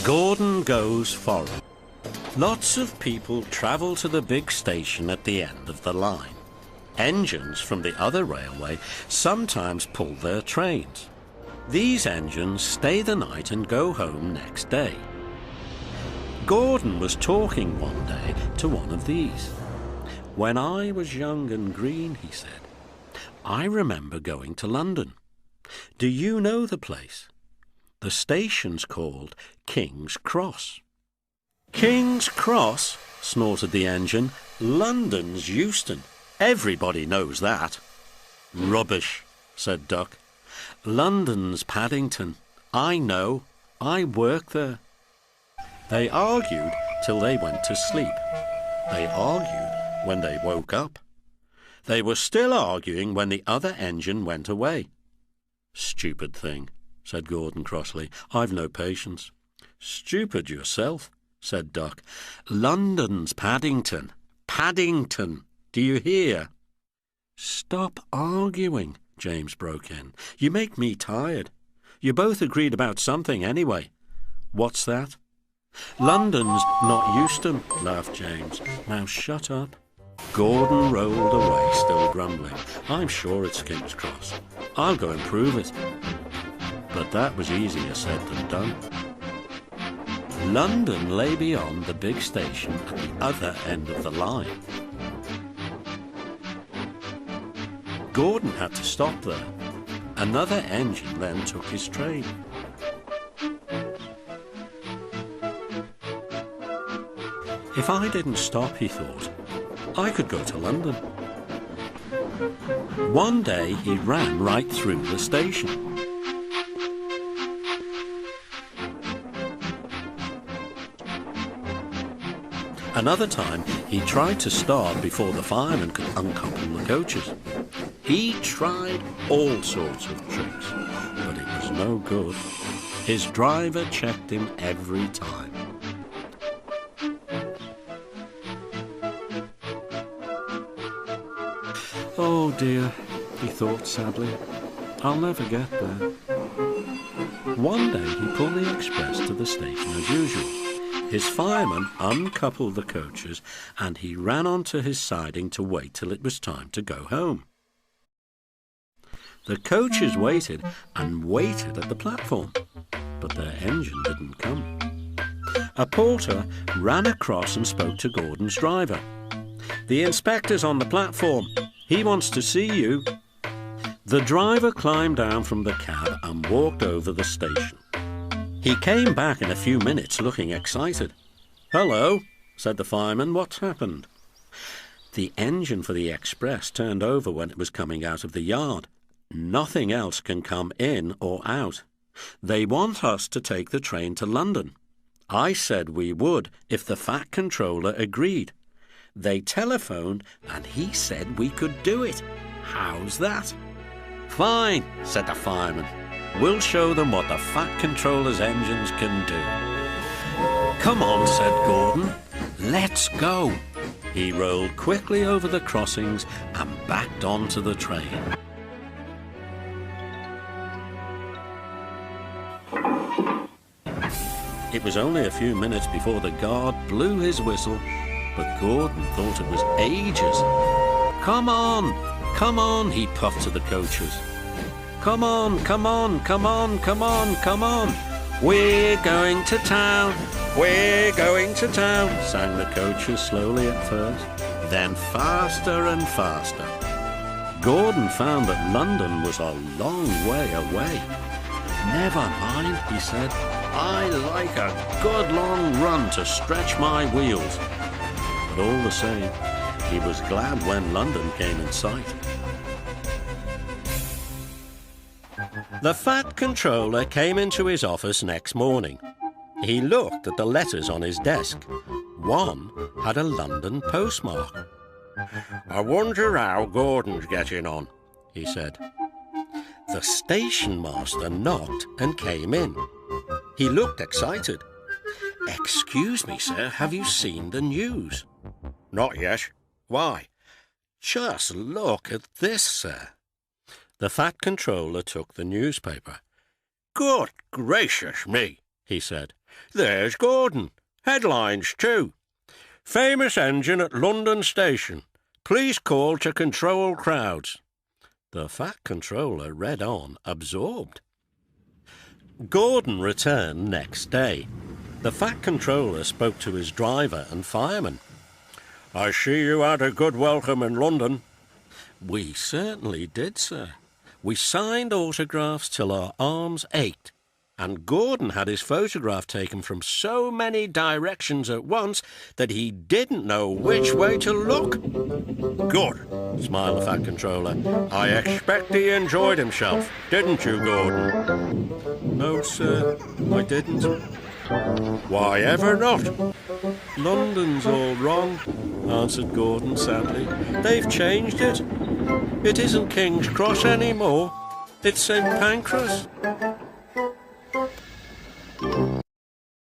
Gordon goes foreign. Lots of people travel to the big station at the end of the line. Engines from the other railway sometimes pull their trains. These engines stay the night and go home next day. Gordon was talking one day to one of these. "When I was young and green," he said, "I remember going to London. Do you know the place? The station's called King's Cross." "King's Cross?" snorted the engine. "London's Euston. Everybody knows that." "Rubbish," said Duck. "London's Paddington. I know. I work there." They argued till they went to sleep. They argued when they woke up. They were still arguing when the other engine went away. "Stupid thing," said Gordon crossly. "I've no patience." "Stupid yourself," said Duck. "London's Paddington. Paddington. Do you hear?" "Stop arguing," James broke in. "You make me tired. You both agreed about something anyway." "What's that?" "London's not Euston," laughed James. "Now shut up." Gordon rolled away, still grumbling. "I'm sure it's King's Cross. I'll go and prove it." But that was easier said than done. London lay beyond the big station at the other end of the line. Gordon had to stop there. Another engine then took his train. If I didn't stop, he thought, I could go to London. One day he ran right through the station. Another time he tried to start before the fireman could uncouple the coaches. He tried all sorts of tricks, but it was no good. His driver checked him every time. "Oh dear," he thought sadly, "I'll never get there." One day he pulled the express to the station as usual. His fireman uncoupled the coaches and he ran onto his siding to wait till it was time to go home. The coaches waited and waited at the platform, but their engine didn't come. A porter ran across and spoke to Gordon's driver. "The inspector's on the platform. He wants to see you." The driver climbed down from the cab and walked over the station. He came back in a few minutes looking excited. "Hello," said the fireman. "What's happened?" "The engine for the express turned over when it was coming out of the yard. Nothing else can come in or out. They want us to take the train to London. I said we would if the Fat Controller agreed. They telephoned and he said we could do it. How's that?" "Fine," said the fireman. "We'll show them what the Fat Controller's engines can do." "Come on," said Gordon. "Let's go." He rolled quickly over the crossings and backed onto the train. It was only a few minutes before the guard blew his whistle, but Gordon thought it was ages. "Come on, come on," he puffed to the coaches. "Come on, come on, come on, come on, come on. We're going to town, we're going to town," sang the coaches slowly at first, then faster and faster. Gordon found that London was a long way away. "Never mind," he said. "I like a good long run to stretch my wheels." But all the same, he was glad when London came in sight. The Fat Controller came into his office next morning. He looked at the letters on his desk. One had a London postmark. "I wonder how Gordon's getting on," he said. The station master knocked and came in. He looked excited. "Excuse me, sir, have you seen the news?" "Not yet. Why?" "Just look at this, sir." The Fat Controller took the newspaper. "Good gracious me," he said. There's Gordon. Headlines too. Famous engine at London Station. Please call to control crowds. The Fat Controller read on, absorbed. Gordon returned next day. The Fat Controller spoke to his driver and fireman. I see you had a good welcome in London. We certainly did, sir. We signed autographs till our arms ached, and Gordon had his photograph taken from so many directions at once that he didn't know which way to look. Good, smiled the Fat Controller. I expect he enjoyed himself, didn't you, Gordon? No, sir, I didn't. Why ever not? London's all wrong, answered Gordon sadly. They've changed it. It isn't King's Cross anymore. It's St. Pancras.